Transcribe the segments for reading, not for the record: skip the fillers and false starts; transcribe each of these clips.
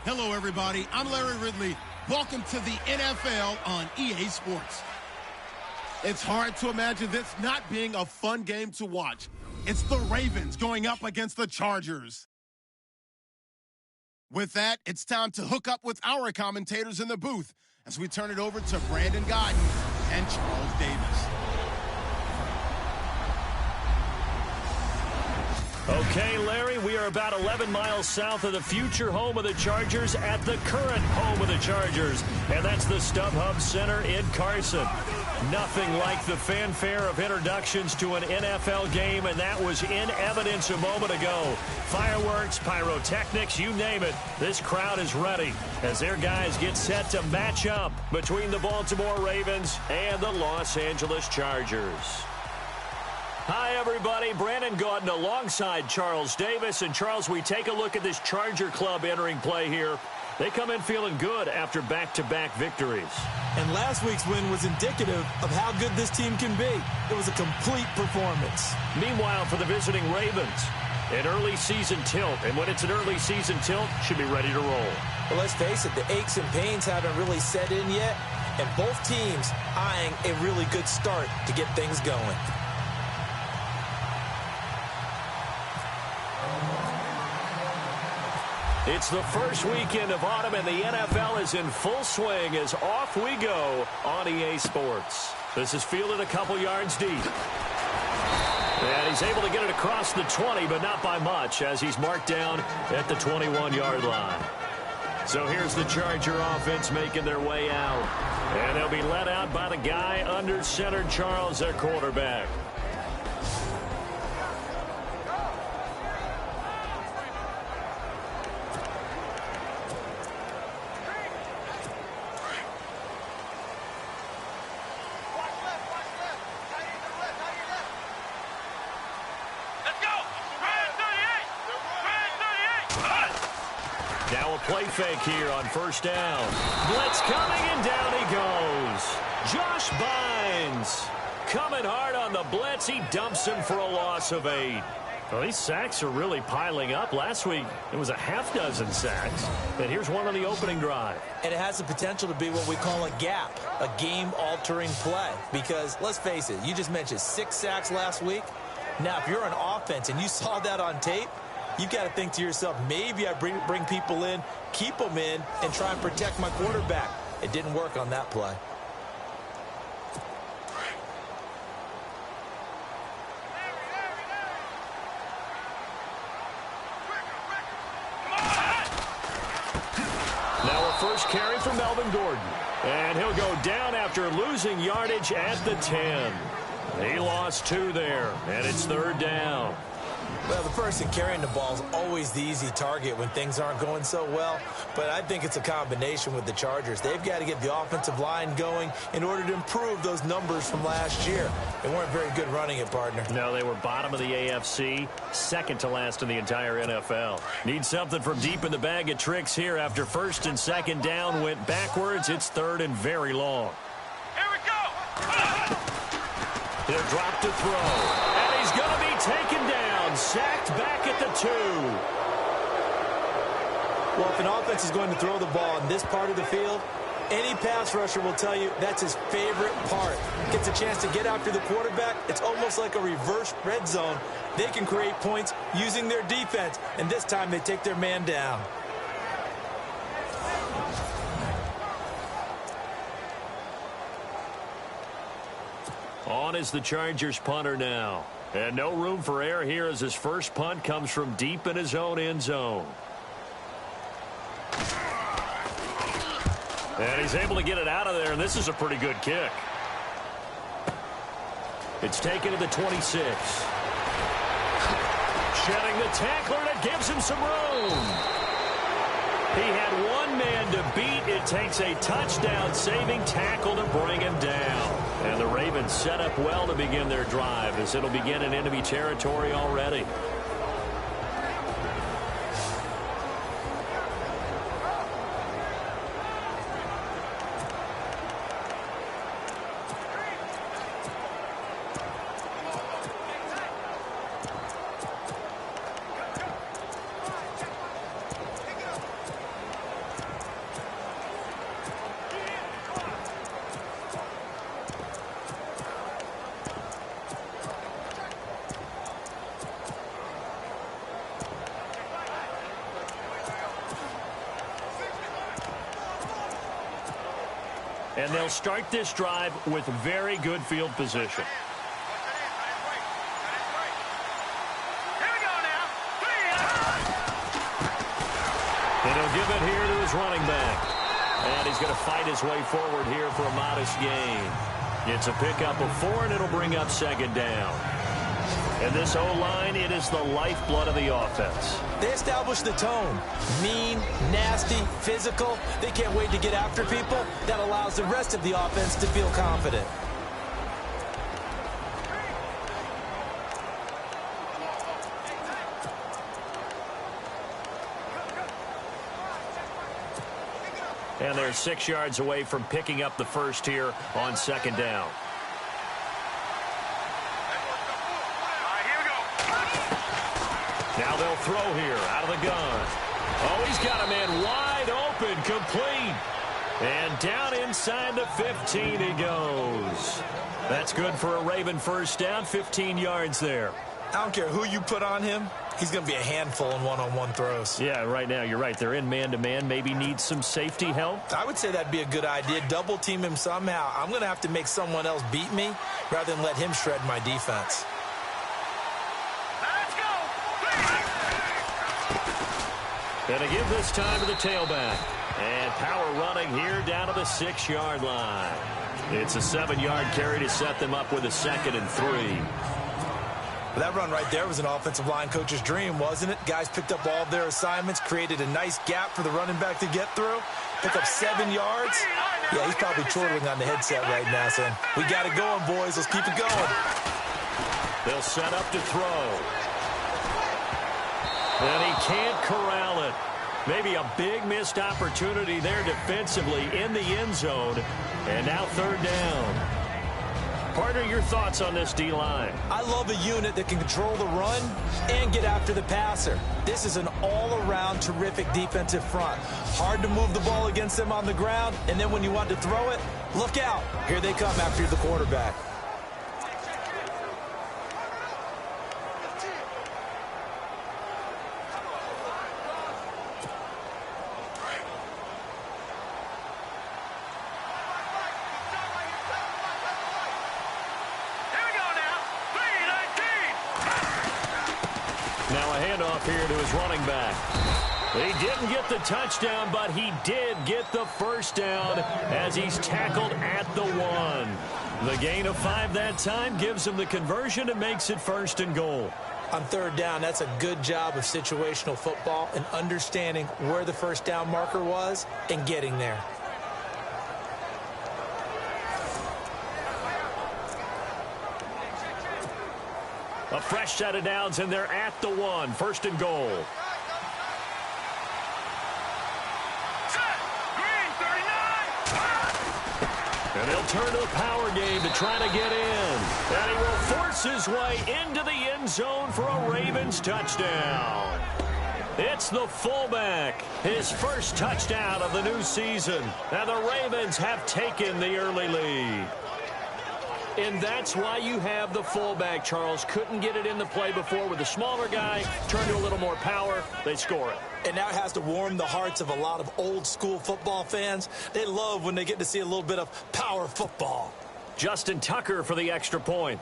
Hello, everybody. I'm Larry Ridley. Welcome to the NFL on EA Sports. It's hard to imagine this not being a fun game to watch. It's the Ravens going up against the Chargers. With that, it's time to hook up with our commentators in the booth as we turn it over to Brandon Godden and Charles Davis. Okay, Larry, we are about 11 miles south of the future home of the Chargers at the current home of the Chargers, and that's the StubHub Center in Carson. Nothing like the fanfare of introductions to an NFL game, and that was in evidence a moment ago. Fireworks, pyrotechnics, you name it. This crowd is ready as their guys get set to match up between the Baltimore Ravens and the Los Angeles Chargers. Hi, everybody. Brandon Gaudin alongside Charles Davis. And, Charles, we take a look at this Charger club entering play here. They come in feeling good after back-to-back victories. And last week's win was indicative of how good this team can be. It was a complete performance. Meanwhile, for the visiting Ravens, an early season tilt. And when it's an early season tilt, should be ready to roll. Well, let's face it, the aches and pains haven't really set in yet. And both teams eyeing a really good start to get things going. It's the first weekend of autumn, and the NFL is in full swing as off we go on EA Sports. This is fielded a couple yards deep. And he's able to get it across the 20, but not by much, as he's marked down at the 21-yard line. So here's the Charger offense making their way out. And they'll be let out by the guy under center, Charles, their quarterback. Now a play fake here on first down. Blitz coming, and down he goes. Josh Bynes coming hard on the blitz. He dumps him for a loss of 8. Well, these sacks are really piling up. Last week, it was a half-dozen sacks. And here's one on the opening drive. And it has the potential to be what we call a gap, a game-altering play. Because, let's face it, you just mentioned 6 sacks last week. Now, if you're an offense and you saw that on tape, you've got to think to yourself, maybe I bring people in, keep them in, and try and protect my quarterback. It didn't work on that play. Now a first carry for Melvin Gordon. And he'll go down after losing yardage at the 10. He lost 2 there, and it's third down. Well, the person carrying the ball is always the easy target when things aren't going so well. But I think it's a combination with the Chargers. They've got to get the offensive line going in order to improve those numbers from last year. They weren't very good running it, partner. No, they were bottom of the AFC, second to last in the entire NFL. Need something from deep in the bag of tricks here after first and second down went backwards. It's third and very long. Here we go! He'll drop to throw, and he's going to be taken down, sacked back at the 2. Well, if an offense is going to throw the ball in this part of the field, any pass rusher will tell you that's his favorite part. Gets a chance to get after the quarterback. It's almost like a reverse red zone. They can create points using their defense, and this time they take their man down. On is the Chargers punter now. And no room for error here as his first punt comes from deep in his own end zone. And he's able to get it out of there, and this is a pretty good kick. It's taken to the 26. Shedding the tackler, and it gives him some room. He had one man to beat. It takes a touchdown-saving tackle to bring him down. And the Ravens set up well to begin their drive as it'll begin in enemy territory already. And they'll start this drive with very good field position. And he'll give it here to his running back. And he's going to fight his way forward here for a modest gain. It's a pickup of 4, and it'll bring up second down. And this O-line, it is the lifeblood of the offense. They establish the tone. Mean, nasty, physical. They can't wait to get after people. That allows the rest of the offense to feel confident. And they're 6 yards away from picking up the first here on second down. Now they'll throw here out of the gun. Oh, he's got a man wide open, complete. And down inside the 15 he goes. That's good for a Raven first down, 15 yards there. I don't care who you put on him. He's going to be a handful in one-on-one throws. Yeah, right now, you're right. They're in man-to-man. Maybe need some safety help. I would say that'd be a good idea. Double team him somehow. I'm going to have to make someone else beat me rather than let him shred my defense. Let's go. And to give this time to the tailback. And power running here down to the 6-yard line. It's a 7-yard carry to set them up with a 2nd and 3. That run right there was an offensive line coach's dream, wasn't it? Guys picked up all of their assignments, created a nice gap for the running back to get through, pick up 7 yards. Yeah, he's probably chortling on the headset right now, saying, we got it going, boys. Let's keep it going. They'll set up to throw. And he can't corral it. Maybe a big missed opportunity there defensively in the end zone. And now 3rd down. Partner, your thoughts on this D-line? I love a unit that can control the run and get after the passer. This is an all-around terrific defensive front. Hard to move the ball against them on the ground, and then when you want to throw it, look out. Here they come after the quarterback. Here to his running back. He didn't get the touchdown, but he did get the first down as he's tackled at the 1. The gain of 5 that time gives him the conversion and makes it 1st and goal. On 3rd down, that's a good job of situational football and understanding where the first down marker was and getting there. A fresh set of downs, and they're at the 1. 1st and goal. And he'll turn to the power game to try to get in. And he will force his way into the end zone for a Ravens touchdown. It's the fullback, his first touchdown of the new season. And the Ravens have taken the early lead. And that's why you have the fullback, Charles. Couldn't get it in the play before with the smaller guy. Turned to a little more power. They score it. And now it has to warm the hearts of a lot of old-school football fans. They love when they get to see a little bit of power football. Justin Tucker for the extra point.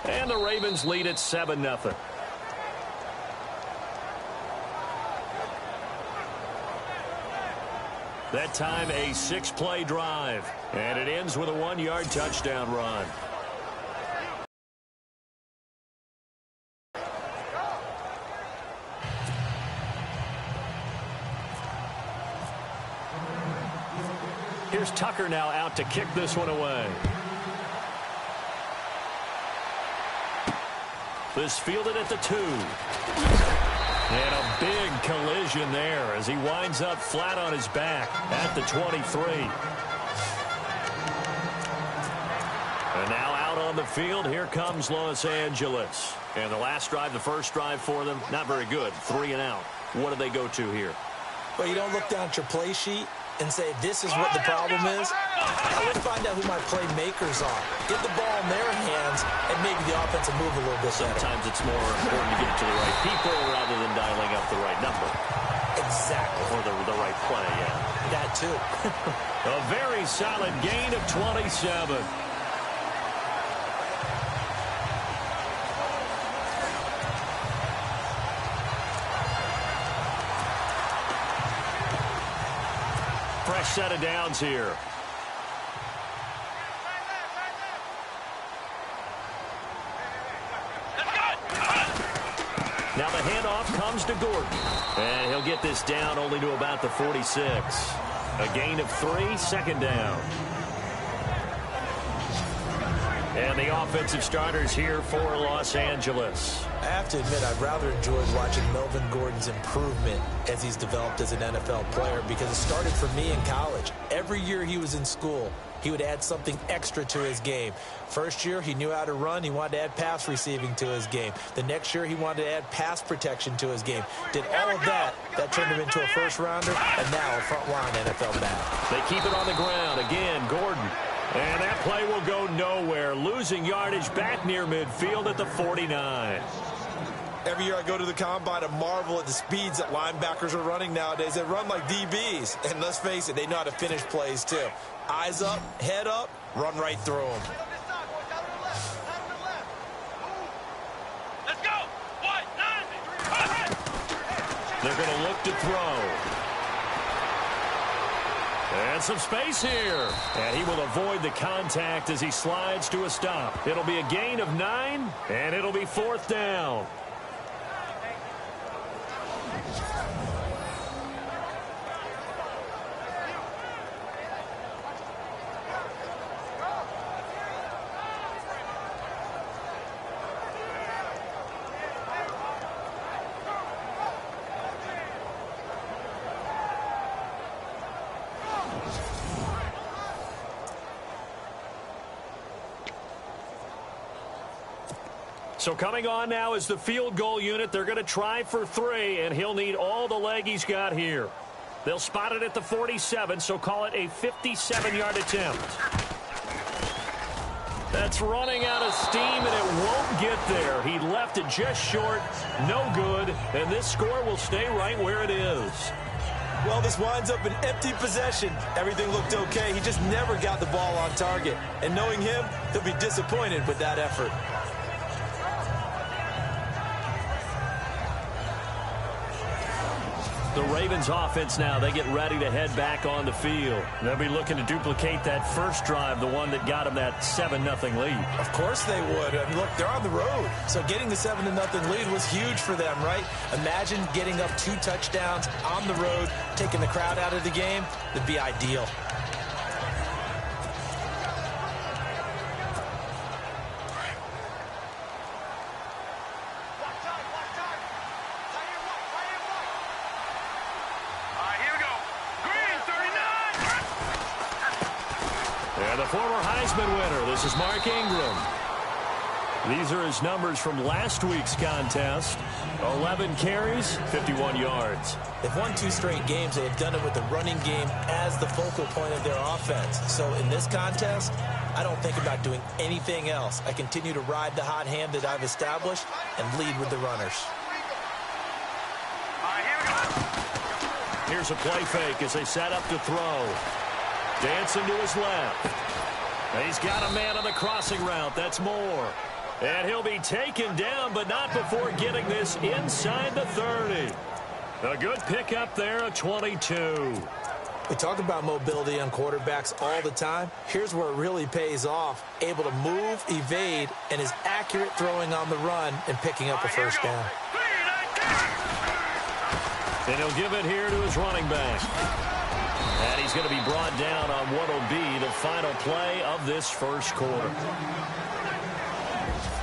And the Ravens lead at 7-0. That time a 6-play drive. And it ends with a 1-yard touchdown run. Here's Tucker now out to kick this one away. This fielded at the 2. And a big collision there as he winds up flat on his back at the 23. And now out on the field, here comes Los Angeles. And the last drive, the first drive for them, not very good. 3 and out. What do they go to here? Well, you don't look down at your play sheet. and say, this is what the problem is? Now let's find out who my playmakers are. Get the ball in their hands, and maybe the offense will move a little bit better. Sometimes it's more important to get it to the right people rather than dialing up the right number. Exactly. Or the right play, yeah. That too. A very solid gain of 27. Fresh set of downs here. Now the handoff comes to Gordon. And he'll get this down only to about the 46. A gain of 3, second down. And the offensive starters here for Los Angeles. I have to admit, I've rather enjoyed watching Melvin Gordon's improvement as he's developed as an NFL player, because it started for me in college. Every year he was in school, he would add something extra to his game. First year, he knew how to run. He wanted to add pass receiving to his game. The next year, he wanted to add pass protection to his game. Did all of that. That turned him into a first-rounder, and now a front-line NFL back. They keep it on the ground. Again, Gordon. And that play will go nowhere. Losing yardage back near midfield at the 49. Every year I go to the combine and marvel at the speeds that linebackers are running nowadays. They run like DBs. And let's face it, they know how to finish plays too. Eyes up, head up, run right through them. Let's go. 1, 9. They're going to look to throw. And some space here. And he will avoid the contact as he slides to a stop. It'll be a gain of 9, and it'll be 4th down. So coming on now is the field goal unit. They're going to try for 3, and he'll need all the leg he's got here. They'll spot it at the 47, so call it a 57-yard attempt. That's running out of steam, and it won't get there. He left it just short, no good, and this score will stay right where it is. Well, this winds up an empty possession. Everything looked okay. He just never got the ball on target. And knowing him, he'll be disappointed with that effort. The Ravens offense now, they get ready to head back on the field. They'll be looking to duplicate that first drive, the one that got them that 7-0 lead. Of course they would. I mean, look, they're on the road. So getting the 7-0 lead was huge for them, right? Imagine getting up 2 touchdowns on the road, taking the crowd out of the game. That'd be ideal. And the former Heisman winner, this is Mark Ingram. These are his numbers from last week's contest. 11 carries, 51 yards. They've won 2 straight games. They've done it with the running game as the focal point of their offense. So in this contest, I don't think about doing anything else. I continue to ride the hot hand that I've established and lead with the runners. Here's a play fake as they set up to throw. Dancing to his left. He's got a man on the crossing route. That's Moore. And he'll be taken down, but not before getting this inside the 30. A good pickup there, a 22. We talk about mobility on quarterbacks all the time. Here's where it really pays off. Able to move, evade, and is accurate throwing on the run and picking up a first down. And he'll give it here to his running back. And he's going to be brought down on what will be the final play of this first quarter.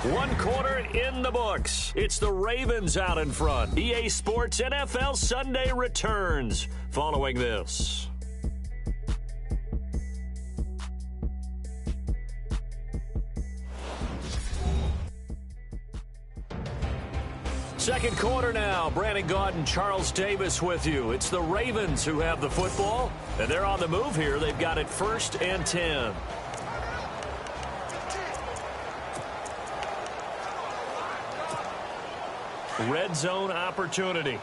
1 quarter in the books. It's the Ravens out in front. EA Sports NFL Sunday returns following this. Second quarter now. Brandon Gaudin, Charles Davis with you. It's the Ravens who have the football, and they're on the move here. They've got it 1st and 10. Red zone opportunity.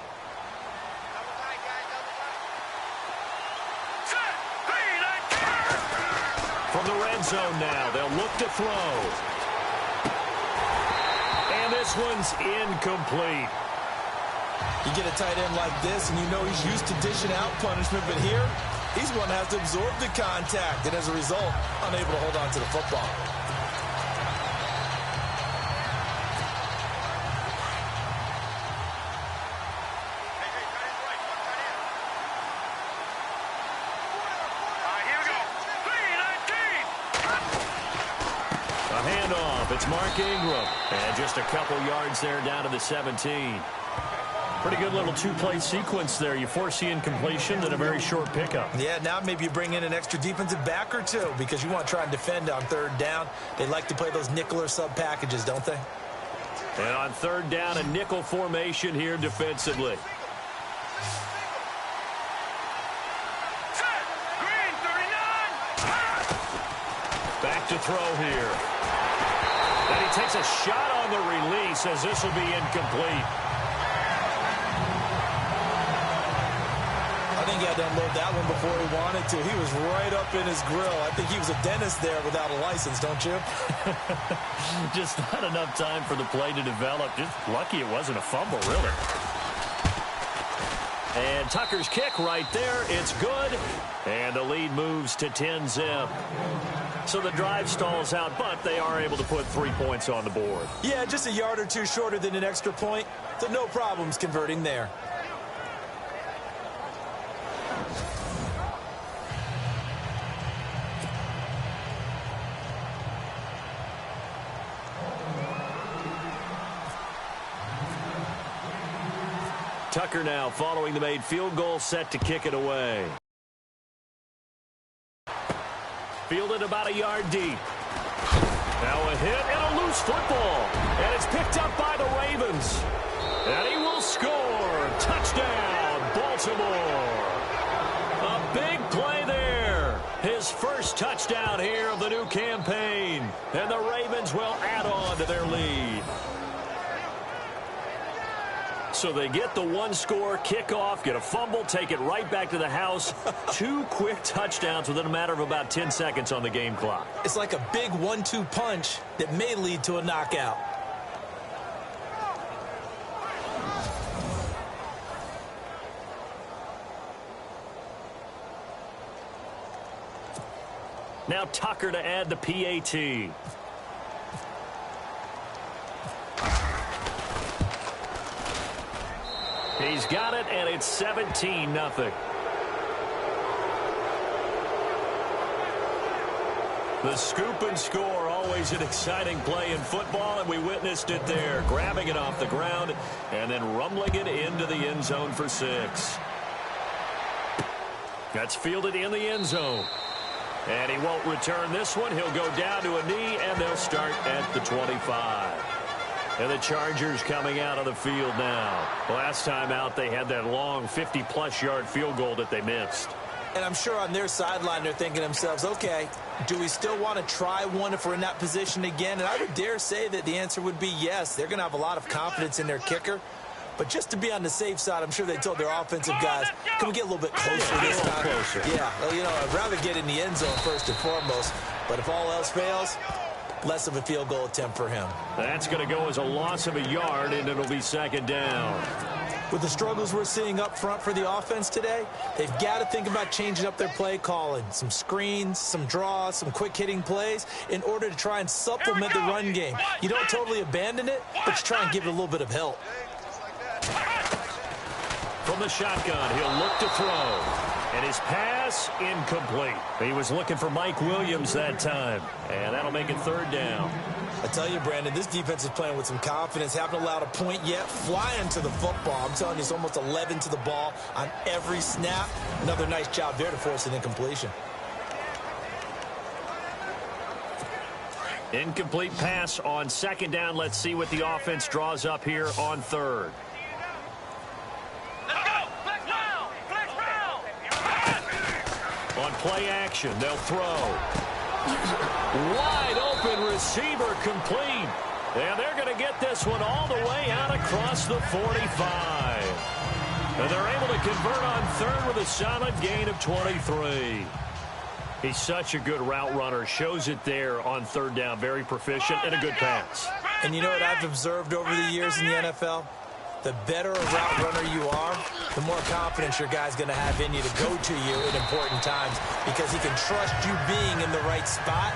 From the red zone now, they'll look to throw. And this one's incomplete. You get a tight end like this, and you know he's used to dishing out punishment, but here, he's going to have to absorb the contact, and as a result, unable to hold on to the football. It's Mark Ingram. And just a couple yards there down to the 17. Pretty good little two-play sequence there. You force the incompletion, then a very short pickup. Yeah, now maybe you bring in an extra defensive back or two because you want to try and defend on 3rd down. They like to play those nickel or sub packages, don't they? And on 3rd down, a nickel formation here defensively. Back to throw here. And he takes a shot on the release as this will be incomplete. I think he had to unload that one before he wanted to. He was right up in his grill. I think he was a dentist there without a license, don't you? Just not enough time for the play to develop. Just lucky it wasn't a fumble, really. And Tucker's kick right there. It's good. And the lead moves to 10-zip. So the drive stalls out, but they are able to put 3 points on the board. Yeah, just a yard or two shorter than an extra point. So no problems converting there. Tucker now following the made field goal, set to kick it away. Fielded about a yard deep. Now a hit and a loose football. And it's picked up by the Ravens. And he will score. Touchdown, Baltimore. A big play there. His first touchdown here of the new campaign. And the Ravens will add on to their lead. So they get the one-score kickoff, get a fumble, take it right back to the house. 2 quick touchdowns within a matter of about 10 seconds on the game clock. It's like a big 1-2 punch that may lead to a knockout. Now Tucker to add the PAT. He's got it, and it's 17-0. The scoop and score, always an exciting play in football, and we witnessed it there. Grabbing it off the ground and then rumbling it into the end zone for 6. That's fielded in the end zone. And he won't return this one. He'll go down to a knee, and they'll start at the 25. And the Chargers coming out of the field now. Last time out, they had that long 50-plus yard field goal that they missed. And I'm sure on their sideline, they're thinking to themselves, okay, do we still want to try one if we're in that position again? And I would dare say that the answer would be yes. They're going to have a lot of confidence in their kicker. But just to be on the safe side, I'm sure they told their offensive guys, can we get a little bit closer this time? Yeah, well, you know, I'd rather get in the end zone first and foremost. But if all else fails, less of a field goal attempt for him. That's going to go as a loss of a yard, and it'll be 2nd down. With the struggles we're seeing up front for the offense today, they've got to think about changing up their play calling. Some screens, some draws, some quick-hitting plays in order to try and supplement the run game. You don't totally abandon it, but you try and give it a little bit of help. From the shotgun, he'll look to throw. And his pass, incomplete. He was looking for Mike Williams that time. And that'll make it 3rd down. I tell you, Brandon, this defense is playing with some confidence. Haven't allowed a point yet. Flying to the football. I'm telling you, it's almost 11 to the ball on every snap. Another nice job there to force an incompletion. Incomplete pass on second down. Let's see what the offense draws up here on third. Let's go. Flex round. Flex round. On play action, they'll throw. Wide open receiver complete. And they're going to get this one all the way out across the 45. And they're able to convert on third with a solid gain of 23. He's such a good route runner. Shows it there on third down. Very proficient and a good pass. And you know what I've observed over the years in the NFL? The better a route runner you are, the more confidence your guy's going to have in you to go to you at important times because he can trust you being in the right spot,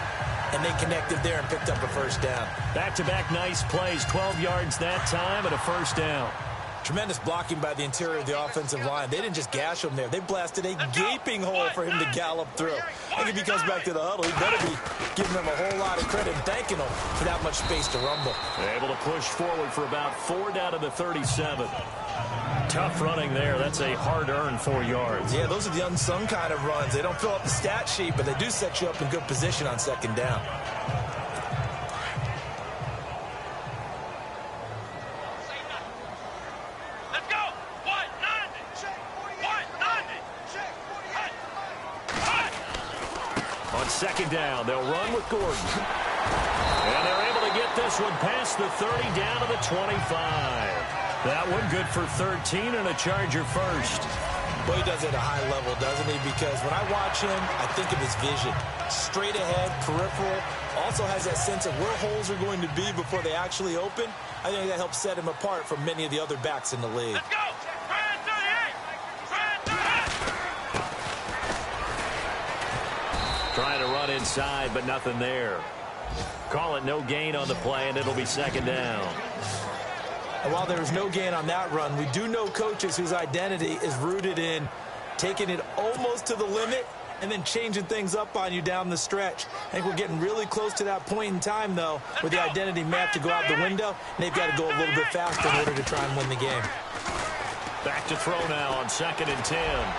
and they connected there and picked up a first down. Back-to-back nice plays. 12 yards that time and a first down. Tremendous blocking by the interior of the offensive line. They didn't just gash him there. They blasted a gaping hole for him to gallop through. I think if he comes back to the huddle, he better be giving them a whole lot of credit and thanking them for that much space to rumble. Able to push forward for about 4 down to the 37. Tough running there. That's a hard-earned 4 yards. Yeah, those are the unsung kind of runs. They don't fill up the stat sheet, but they do set you up in good position on second down. Second down, they'll run with Gordon. And they're able to get this one past the 30 down to the 25. That one good for 13 and a Charger first. Well, he does it at a high level, doesn't he? Because when I watch him, I think of his vision. Straight ahead, peripheral. Also has that sense of where holes are going to be before they actually open. I think that helps set him apart from many of the other backs in the league. Let's go. Trying to run inside, but nothing there. Call it no gain on the play, and it'll be second down. And while there was no gain on that run, we do know coaches whose identity is rooted in taking it almost to the limit and then changing things up on you down the stretch. I think we're getting really close to that point in time, though, where the identity may have to go out the window, and they've got to go a little bit faster in order to try and win the game. Back to throw now on 2nd and 10.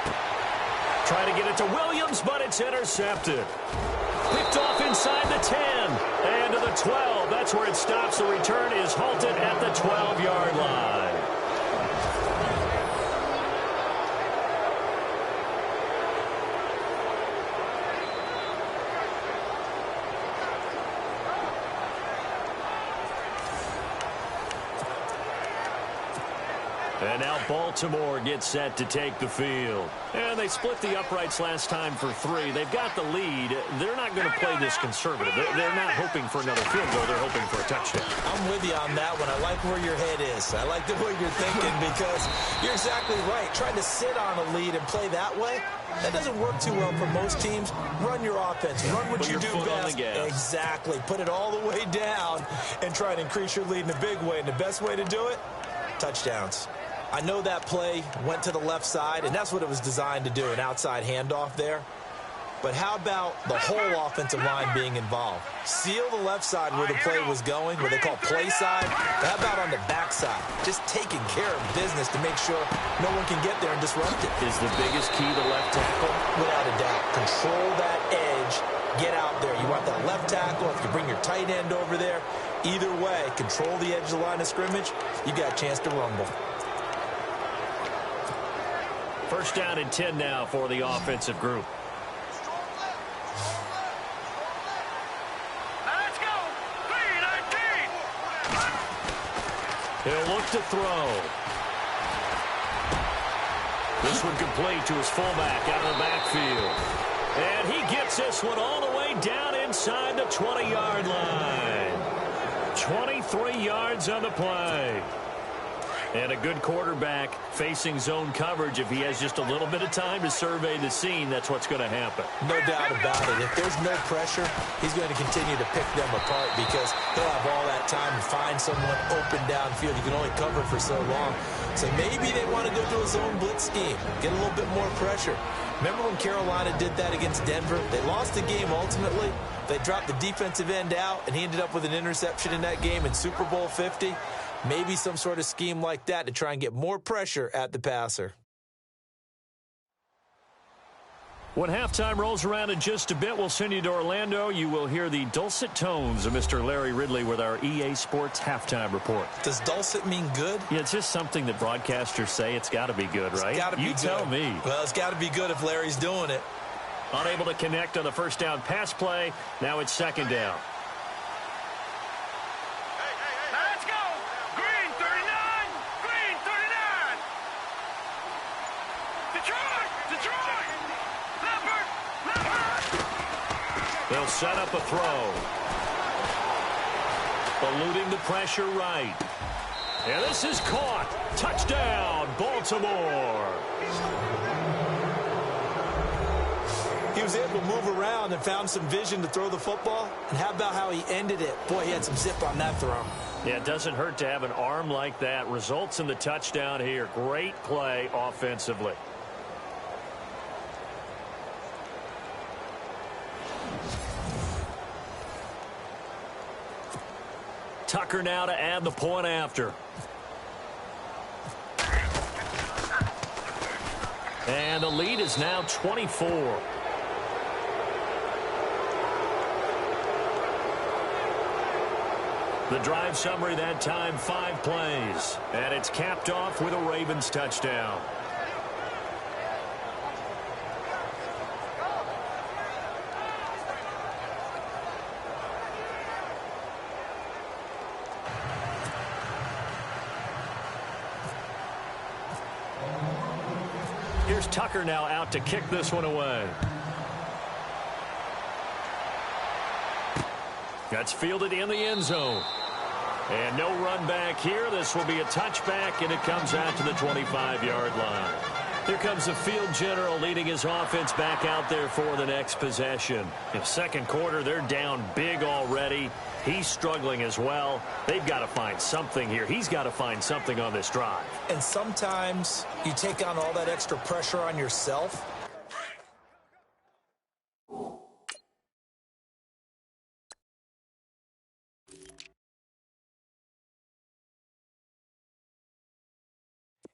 Trying to get it to Williams, but it's intercepted. Picked off inside the 10 and to the 12. That's where it stops. The return is halted at the 12-yard line. And now Baltimore gets set to take the field. And they split the uprights last time for 3. They've got the lead. They're not going to play this conservative. They're not hoping for another field goal. They're hoping for a touchdown. I'm with you on that one. I like where your head is. I like the way you're thinking because you're exactly right. Trying to sit on a lead and play that way, that doesn't work too well for most teams. Run your offense. Run what you do best. Exactly. Put it all the way down and try and increase your lead in a big way. And the best way to do it, touchdowns. I know that play went to the left side, and that's what it was designed to do, an outside handoff there. But how about the whole offensive line being involved? Seal the left side where the play was going, what they call play side. But how about on the back side? Just taking care of business to make sure no one can get there and disrupt it. Is the biggest key the left tackle? Without a doubt. Control that edge. Get out there. You want that left tackle. If you bring your tight end over there, either way, control the edge of the line of scrimmage, you got a chance to rumble. First down and 10 now for the offensive group. Let's go. 3-19. He'll look to throw. This one complete to his fullback out of the backfield. And he gets this one all the way down inside the 20-yard line. 23 yards on the play. And a good quarterback facing zone coverage. If he has just a little bit of time to survey the scene, that's what's going to happen. No doubt about it. If there's no pressure, he's going to continue to pick them apart because he'll have all that time to find someone open downfield. You can only cover for so long. So maybe they want to go to a zone blitz scheme, get a little bit more pressure. Remember when Carolina did that against Denver? They lost the game ultimately. They dropped the defensive end out, and he ended up with an interception in that game in Super Bowl 50. Maybe some sort of scheme like that to try and get more pressure at the passer. When halftime rolls around in just a bit, we'll send you to Orlando. You will hear the dulcet tones of Mr. Larry Ridley with our EA Sports halftime report. Does dulcet mean good? Yeah, it's just something that broadcasters say. It's got to be good, right? It's got to be you good. Tell me. Well, it's got to be good if Larry's doing it. Unable to connect on the first down pass play. Now it's second down. Now let's go. Green 39. Green 39. Detroit. Detroit. Leopard. Leopard. They'll set up a throw. Eluding the pressure right. And this is caught. Touchdown, Baltimore. He was able to move around and found some vision to throw the football. And how about how he ended it? Boy, he had some zip on that throw. Yeah, it doesn't hurt to have an arm like that. Results in the touchdown here. Great play offensively. Tucker now to add the point after. And the lead is now 24. The drive summary that time, 5 plays. And it's capped off with a Ravens touchdown. Here's Tucker now out to kick this one away. That's fielded in the end zone. And no run back here. This will be a touchback, and it comes out to the 25-yard line. Here comes the field general leading his offense back out there for the next possession. In second quarter, they're down big already. He's struggling as well. They've got to find something here. He's got to find something on this drive. And sometimes you take on all that extra pressure on yourself.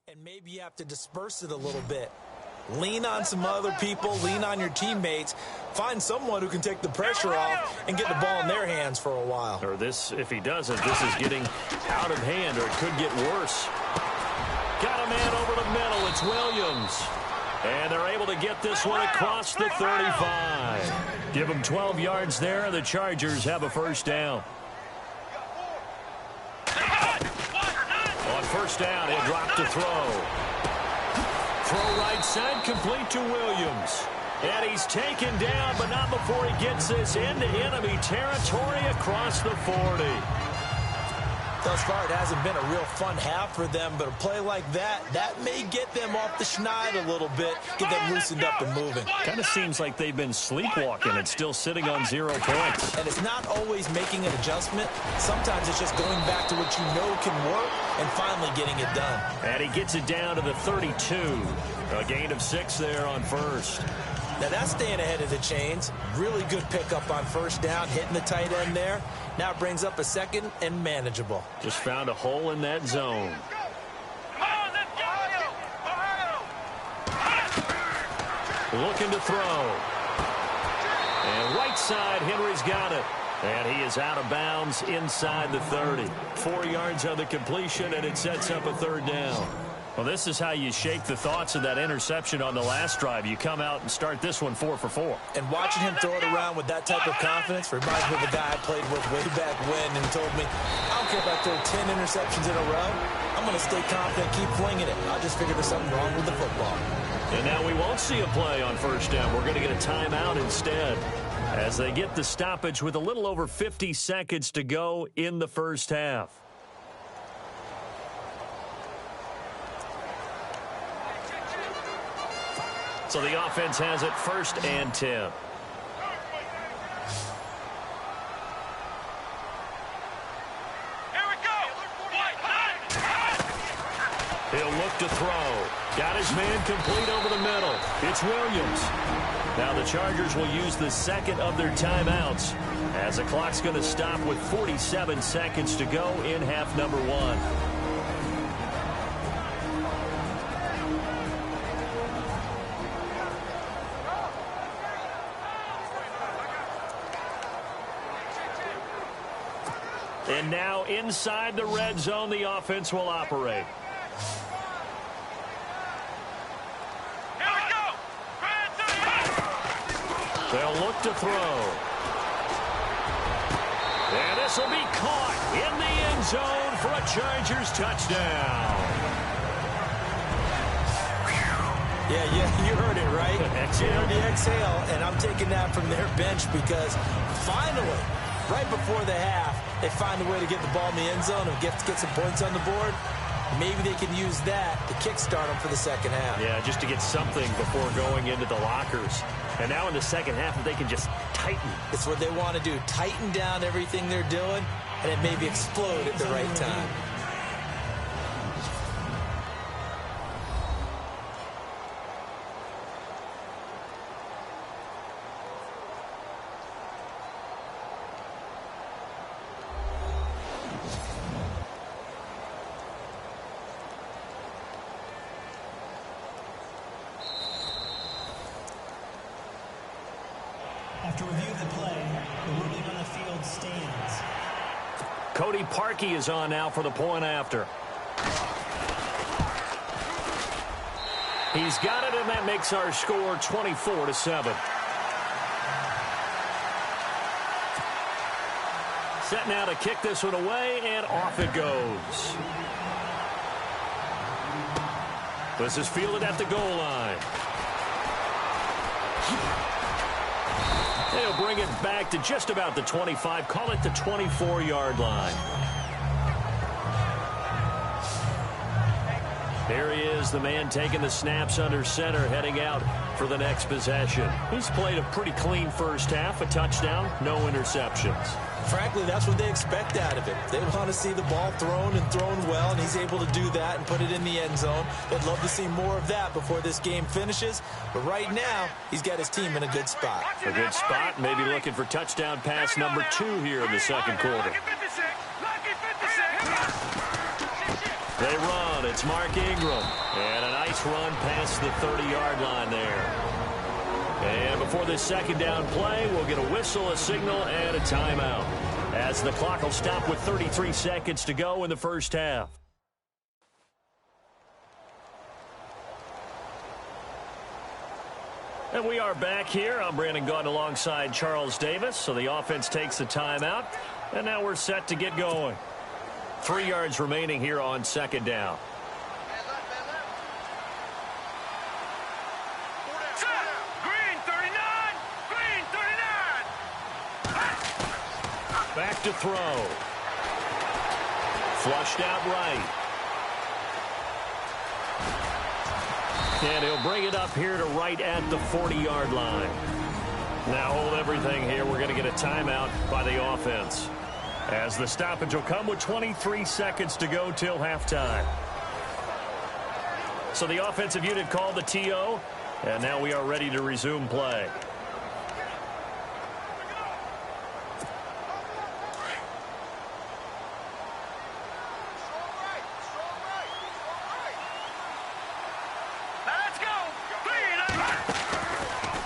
And maybe you have to disperse it a little bit. Lean on some other people. Lean on your teammates. Find someone who can take the pressure off and get the ball in their hands for a while. Or this, if he doesn't, this is getting out of hand, or it could get worse. Got a man over the middle. It's Williams. And they're able to get this one across the 35. Give them 12 yards there, and the Chargers have a first down. On first down, he'll drop to throw. Throw right side, complete to Williams. And he's taken down, but not before he gets this into enemy territory across the 40. Thus far, it hasn't been a real fun half for them, but a play like that may get them off the schneid a little bit, get them loosened up and moving. Kind of seems like they've been sleepwalking and still sitting on 0 points. And it's not always making an adjustment. Sometimes it's just going back to what you know can work and finally getting it done. And he gets it down to the 32. A gain of 6 there on first. Now that's staying ahead of the chains. Really good pickup on first down, hitting the tight end there. Now it brings up a second and manageable. Just found a hole in that zone. Looking to throw. And right side, Henry's got it. And he is out of bounds inside the 30. 4 yards on the completion, and it sets up a third down. Well, this is how you shake the thoughts of that interception on the last drive. You come out and start this one 4 for 4. And watching him throw it around with that type of confidence reminds me of the guy I played with way back when and told me, I don't care if I throw 10 interceptions in a row. I'm going to stay confident, keep flinging it. I just figured there's something wrong with the football. And now we won't see a play on first down. We're going to get a timeout instead as they get the stoppage with a little over 50 seconds to go in the first half. So the offense has it first and 10. He'll look to throw. Got his man complete over the middle. It's Williams. Now the Chargers will use the second of their timeouts as the clock's going to stop with 47 seconds to go in half number 1. And now inside the red zone, the offense will operate. Here we go. They'll look to throw. And this will be caught in the end zone for a Chargers touchdown. Yeah, you heard it, right? Exhale. You heard the exhale, and I'm taking that from their bench because finally, right before the half, they find a way to get the ball in the end zone and get some points on the board. Maybe they can use that to kickstart them for the second half. Yeah, just to get something before going into the lockers. And now in the second half, they can just tighten. It's what they want to do. Tighten down everything they're doing, and it maybe explode at the right time. After review of the play, the ruling on the field stands. Cody Parkey is on now for the point after. He's got it, and that makes our score 24-7. Set now to kick this one away, and off it goes. This is fielded at the goal line. They'll bring it back to just about the 25. Call it the 24-yard line. There he is, the man taking the snaps under center, heading out for the next possession. He's played a pretty clean first half, a touchdown, no interceptions. Frankly, that's what they expect out of it. They want to see the ball thrown and thrown well, and he's able to do that and put it in the end zone. They'd love to see more of that before this game finishes. But right now, he's got his team in a good spot. A good spot, maybe looking for touchdown pass number 2 here in the second quarter. They run. It's Mark Ingram. And a nice run past the 30-yard line there. And before this second down play, we'll get a whistle, a signal, and a timeout, as the clock will stop with 33 seconds to go in the first half. And we are back here. I'm Brandon Gaudin alongside Charles Davis. So the offense takes a timeout, and now we're set to get going. 3 yards remaining here on second down. Back to throw. Flushed out right. And he'll bring it up here to right at the 40-yard line. Now hold everything here. We're going to get a timeout by the offense, as the stoppage will come with 23 seconds to go till halftime. So the offensive unit called the TO, and now we are ready to resume play.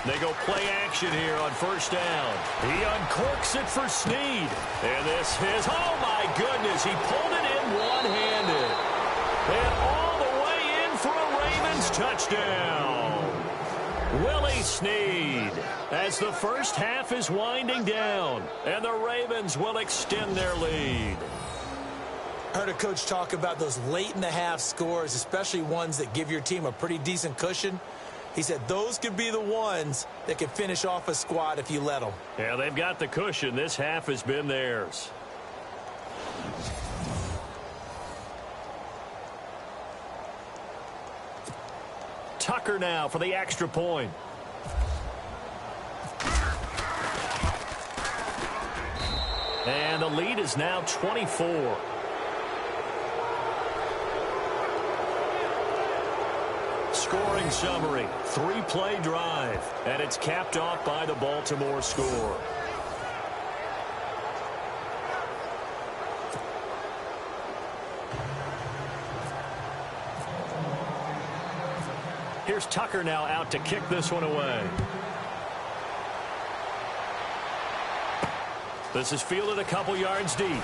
They go play action here on first down. He uncorks it for Snead. And this is, oh my goodness, he pulled it in one-handed. And all the way in for a Ravens touchdown. Willie Snead, as the first half is winding down, and the Ravens will extend their lead. I heard a coach talk about those late-in-the-half scores, especially ones that give your team a pretty decent cushion. He said those could be the ones that can finish off a squad if you let them. Yeah, they've got the cushion. This half has been theirs. Tucker now for the extra point. And the lead is now 24. Scoring summary, 3-play drive, and it's capped off by the Baltimore score. Here's Tucker now out to kick this one away. This is fielded a couple yards deep.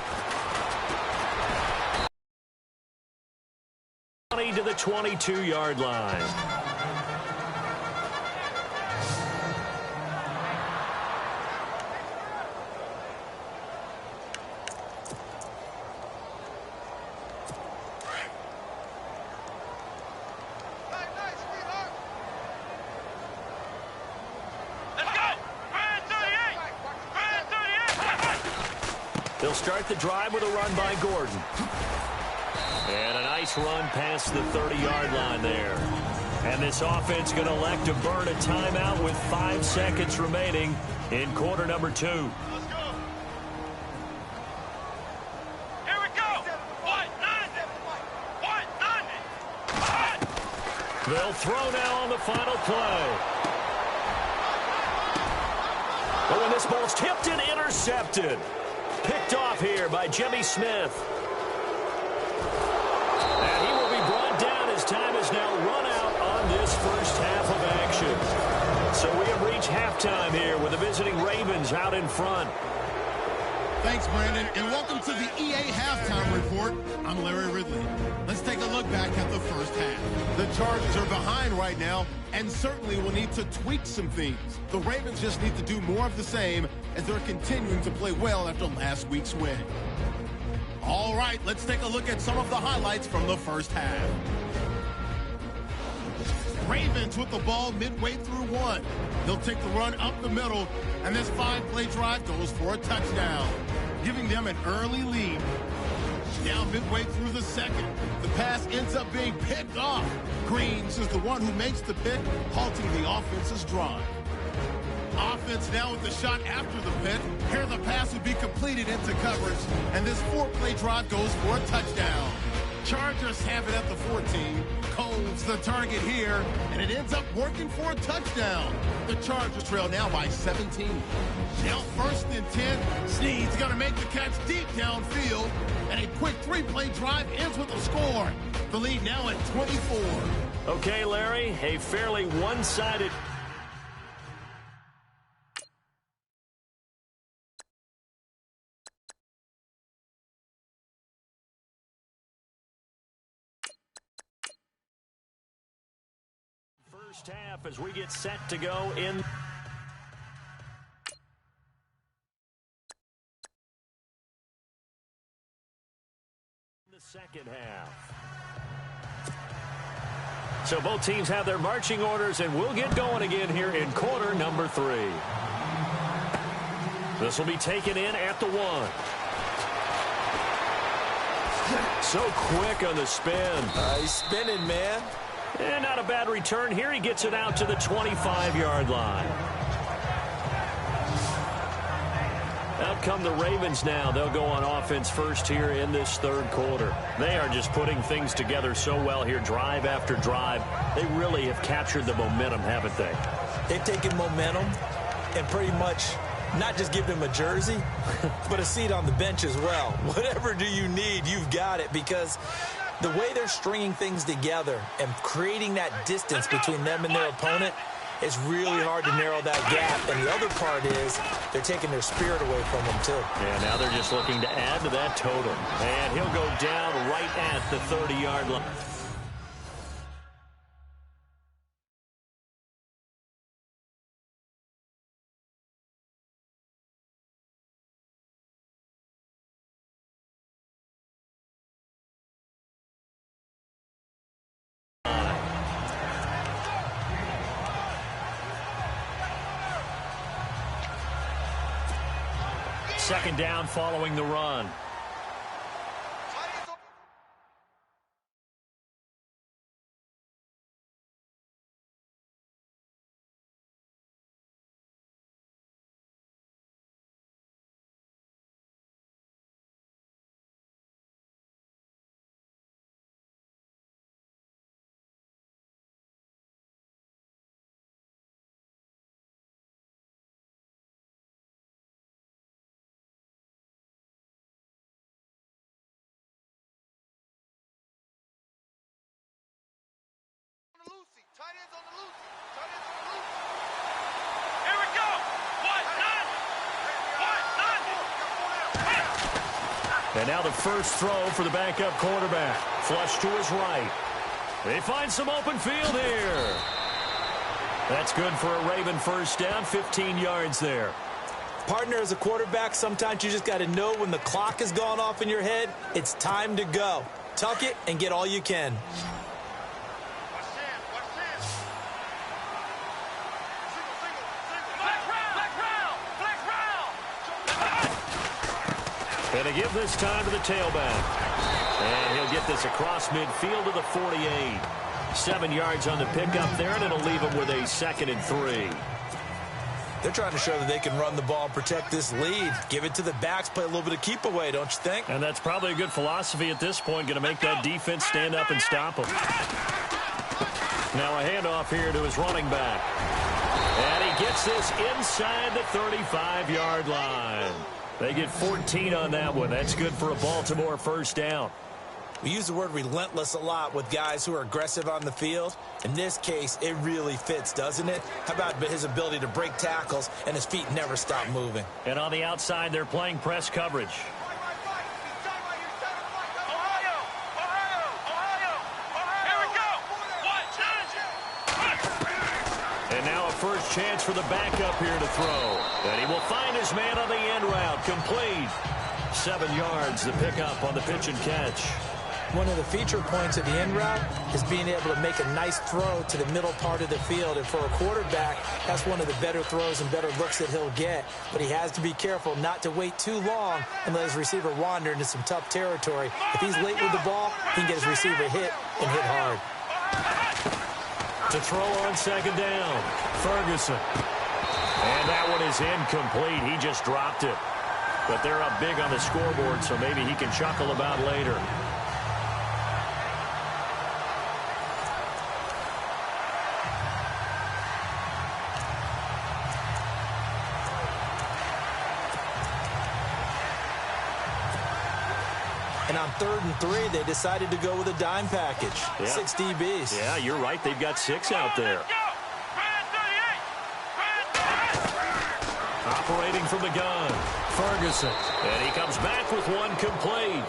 22-yard line. They'll start the drive with a run by Gordon. And a nice run past the 30-yard line there. And this offense going to elect to burn a timeout with 5 seconds remaining in quarter number 2. Let's go. Here we go. What? They'll throw now on the final play. But when this ball's tipped and intercepted. Picked off here by Jimmy Smith. And he will be brought down as time is now run out on this first half of action. So we have reached halftime here with the visiting Ravens out in front. Thanks, Brandon, and welcome to the EA Halftime Report. I'm Larry Ridley. Let's take a look back at the first half. The Chargers are behind right now and certainly will need to tweak some things. The Ravens just need to do more of the same as they're continuing to play well after last week's win. All right, let's take a look at some of the highlights from the first half. Ravens with the ball midway through one. They'll take the run up the middle, and this 5-play drive goes for a touchdown, giving them an early lead. Now midway through the second, the pass ends up being picked off. Greaves is the one who makes the pick, halting the offense's drive. Offense now with the shot after the pick. Here the pass would be completed into coverage, and this 4-play drive goes for a touchdown. Chargers have it at the 14. Cole's the target here, and it ends up working for a touchdown. The Chargers trail now by 17. Now 1st and 10. Snead's going to make the catch deep downfield, and a quick 3-play drive ends with a score. The lead now at 24. Okay, Larry, a fairly one-sided... first half as we get set to go in the second half. So both teams have their marching orders, and we'll get going again here in quarter number 3. This will be taken in at the 1. So quick on the spin. He's spinning, man. And not a bad return here. He gets it out to the 25-yard line. Out come the Ravens now. They'll go on offense first here in this third quarter. They are just putting things together so well here, drive after drive. They really have captured the momentum, haven't they? They've taken momentum and pretty much not just give them a jersey, but a seat on the bench as well. Whatever do you need, you've got it, because the way they're stringing things together and creating that distance between them and their opponent, it's really hard to narrow that gap. And the other part is they're taking their spirit away from them, too. Yeah, now they're just looking to add to that total. And he'll go down right at the 30-yard line. Second down following the run. Tight ends on the loose. Tight ends on the loose. Here we go. What? And now the first throw for the backup quarterback. Flush to his right. They find some open field here. That's good for a Raven first down, 15 yards there. Partner, as a quarterback, sometimes you just got to know when the clock has gone off in your head, it's time to go. Tuck it and get all you can. And they give this time to the tailback. And he'll get this across midfield to the 48. 7 yards on the pickup there, and it'll leave him with a 2nd and 3. They're trying to show that they can run the ball and protect this lead. Give it to the backs, play a little bit of keep away, don't you think? And that's probably a good philosophy at this point, going to make that defense stand up and stop him. Now a handoff here to his running back. And he gets this inside the 35-yard line. They get 14 on that one. That's good for a Baltimore first down. We use the word relentless a lot with guys who are aggressive on the field. In this case, it really fits, doesn't it? How about his ability to break tackles and his feet never stop moving? And on the outside, they're playing press coverage. And now a first chance for the backup here to throw. And he will find his man on the end route. Complete. 7 yards, the pickup on the pitch and catch. One of the feature points of the end route is being able to make a nice throw to the middle part of the field. And for a quarterback, that's one of the better throws and better looks that he'll get. But he has to be careful not to wait too long and let his receiver wander into some tough territory. If he's late with the ball, he can get his receiver hit and hit hard. To throw on 2nd down, Ferguson. And that one is incomplete. He just dropped it. But they're up big on the scoreboard, so maybe he can chuckle about later. And on 3rd and 3, they decided to go with a dime package. Yeah. 6 DBs. Yeah, you're right. They've got 6 out there. Operating from the gun, Ferguson. And he comes back with one complete.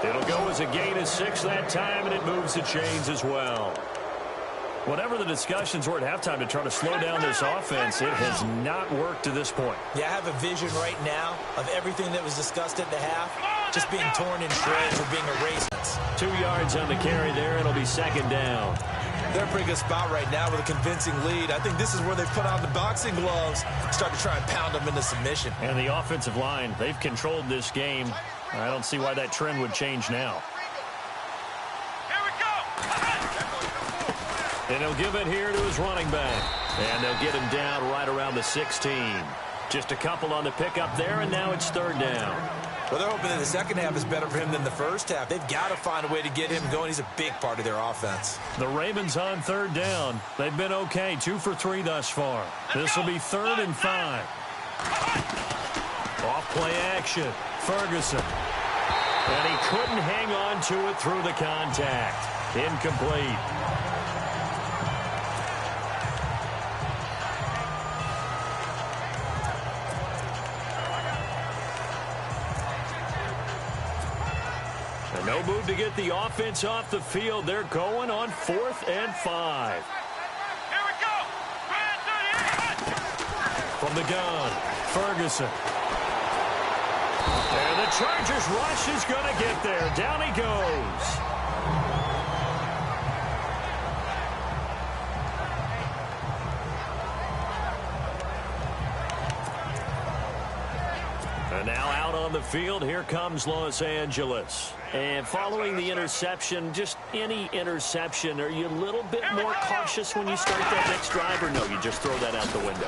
It'll go as a gain of 6 that time, and it moves the chains as well. Whatever the discussions were at halftime to try to slow down this offense, it has not worked to this point. Yeah, I have a vision right now of everything that was discussed at the half just being torn in shreds or being erased. 2 yards on the carry there. It'll be 2nd down. They're in a pretty good spot right now with a convincing lead. I think this is where they put on the boxing gloves, start to try and pound them into submission. And the offensive line, they've controlled this game. I don't see why that trend would change now. And he'll give it here to his running back. And they'll get him down right around the 16. Just a couple on the pickup there, and now it's 3rd down. Well, they're hoping that the second half is better for him than the first half. They've got to find a way to get him going. He's a big part of their offense. The Ravens on 3rd down. They've been okay, 2 for 3 thus far. This will be 3rd and 5. Off play action, Ferguson. And he couldn't hang on to it through the contact. Incomplete. No move to get the offense off the field. They're going on 4th and 5. Here we go. From the gun, Ferguson. And the Chargers rush is going to get there. Down he goes. And now out on the field, here comes Los Angeles. And following the interception, just any interception, are you a little bit more cautious when you start that next drive, or no, you just throw that out the window?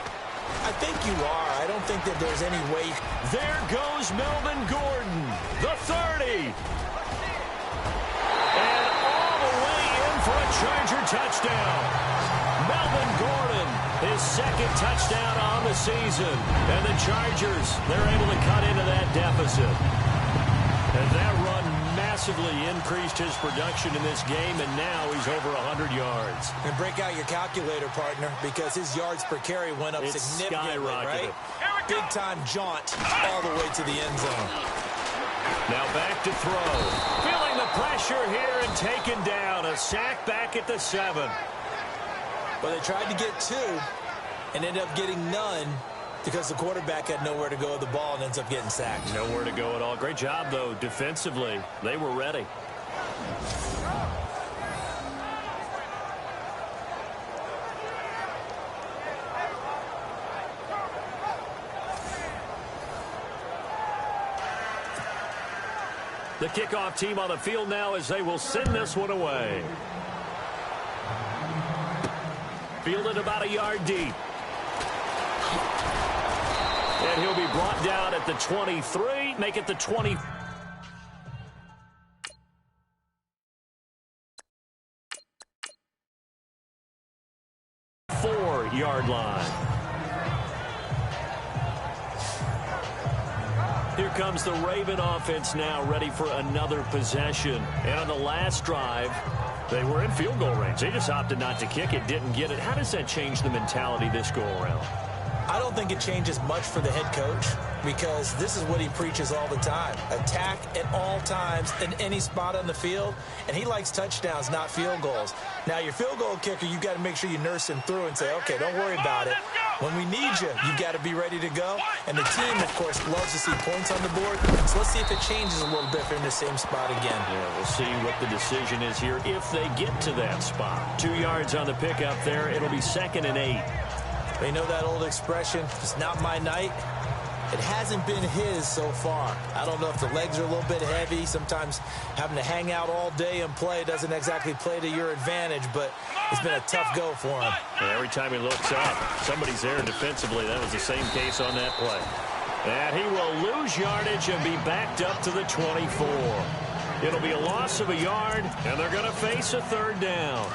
I think you are. I don't think that there's any way. There goes Melvin Gordon, the 30. And all the way in for a Charger touchdown. Melvin Gordon, his 2nd touchdown on the season. And the Chargers, they're able to cut into that deficit. And that run massively increased his production in this game, and now he's over 100 yards. And break out your calculator, partner, because his yards per carry went up significantly, right? Big-time jaunt all the way to the end zone. Now back to throw. Feeling the pressure here and taken down. A sack back at the 7. Well, they tried to get 2 and ended up getting none because the quarterback had nowhere to go with the ball and ends up getting sacked. Nowhere to go at all. Great job, though, defensively. They were ready. The kickoff team on the field now as they will send this one away. Fielded about a yard deep. And he'll be brought down at the 23, make it the 20. Yard line. Here comes the Raven offense now, ready for another possession. And on the last drive, they were in field goal range. They just opted not to kick it, didn't get it. How does that change the mentality this go around? I don't think it changes much for the head coach because this is what he preaches all the time. Attack at all times in any spot on the field, and he likes touchdowns, not field goals. Now, your field goal kicker, you've got to make sure you nurse him through and say, okay, don't worry about it. When we need you, you've got to be ready to go. And the team, of course, loves to see points on the board. So let's see if it changes a little bit if they're in the same spot again. Yeah, we'll see what the decision is here if they get to that spot. 2 yards on the pickup there. It'll be 2nd and 8. They know that old expression, it's not my night. It hasn't been his so far. I don't know if the legs are a little bit heavy. Sometimes having to hang out all day and play doesn't exactly play to your advantage, but it's been a tough go for him. And every time he looks up, somebody's there defensively. That was the same case on that play. And he will lose yardage and be backed up to the 24. It'll be a loss of a yard, and they're going to face a 3rd down.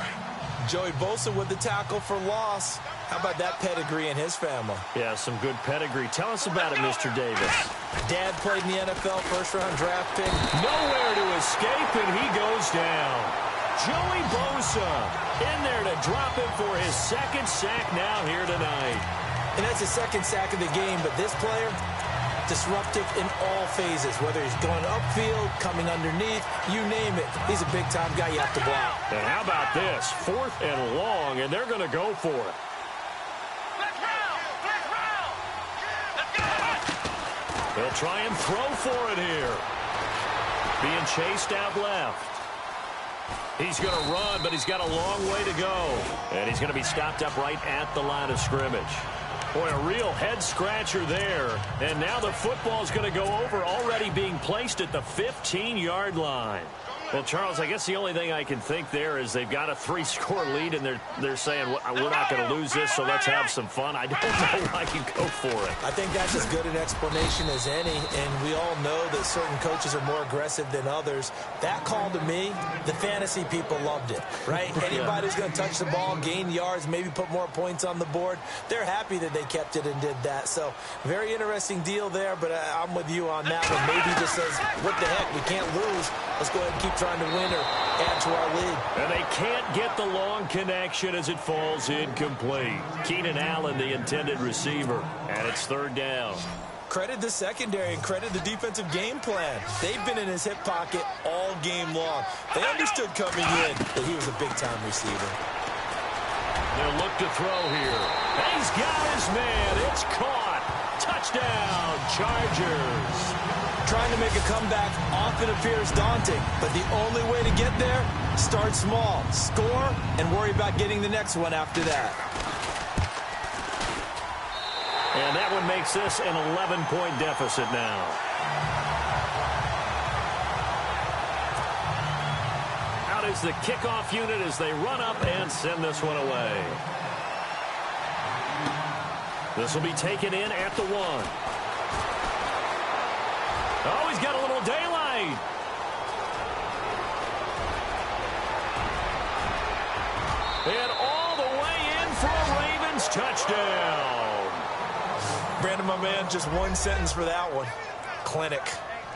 Joey Bosa with the tackle for loss. How about that pedigree in his family? Yeah, some good pedigree. Tell us about it, Mr. Davis. Dad played in the NFL, first-round draft pick. Nowhere to escape, and he goes down. Joey Bosa in there to drop him for his 2nd sack now here tonight. And that's his 2nd sack of the game, but this player, disruptive in all phases, whether he's going upfield, coming underneath, you name it. He's a big-time guy you have to block. And how about this? 4th and long, and they're going to go for it. They'll try and throw for it here. Being chased out left. He's going to run, but he's got a long way to go. And he's going to be stopped up right at the line of scrimmage. Boy, a real head-scratcher there. And now the football's going to go over, already being placed at the 15-yard line. Well, Charles, I guess the only thing I can think there is they've got a 3-score lead, and they're saying, we're not going to lose this, so let's have some fun. I don't know why you go for it. I think that's as good an explanation as any, and we all know that certain coaches are more aggressive than others. That call to me, the fantasy people loved it, right? Anybody who's going to touch the ball, gain yards, maybe put more points on the board, they're happy that they kept it and did that. So, very interesting deal there, but I'm with you on that one. Maybe he just says, what the heck, we can't lose. Let's go ahead and keep trying to win or add to our lead. And they can't get the long connection as it falls incomplete. Keenan Allen, the intended receiver, and it's 3rd down. Credit the secondary and credit the defensive game plan. They've been in his hip pocket all game long. They understood coming in that he was a big-time receiver. They'll look to throw here. And he's got his man. It's caught. Touchdown, Chargers. Trying to make a comeback often appears daunting, but the only way to get there, start small, score, and worry about getting the next one after that. And that one makes this an 11-point deficit now. Out is the kickoff unit as they run up and send this one away. This will be taken in at the 1. Oh, he's got a little daylight. And all the way in for a Ravens touchdown. Brandon, my man, just one sentence for that one. Clinic.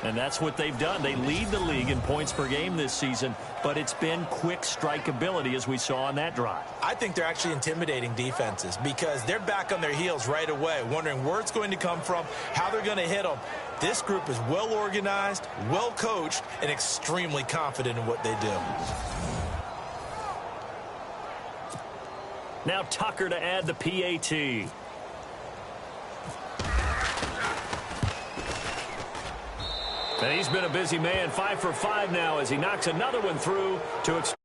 And that's what they've done. They lead the league in points per game this season, but it's been quick strike ability as we saw on that drive. I think they're actually intimidating defenses because they're back on their heels right away, wondering where it's going to come from, how they're going to hit them. This group is well organized, well coached, and extremely confident in what they do. Now Tucker to add the PAT. And he's been a busy man, 5 for 5 now as he knocks another one through to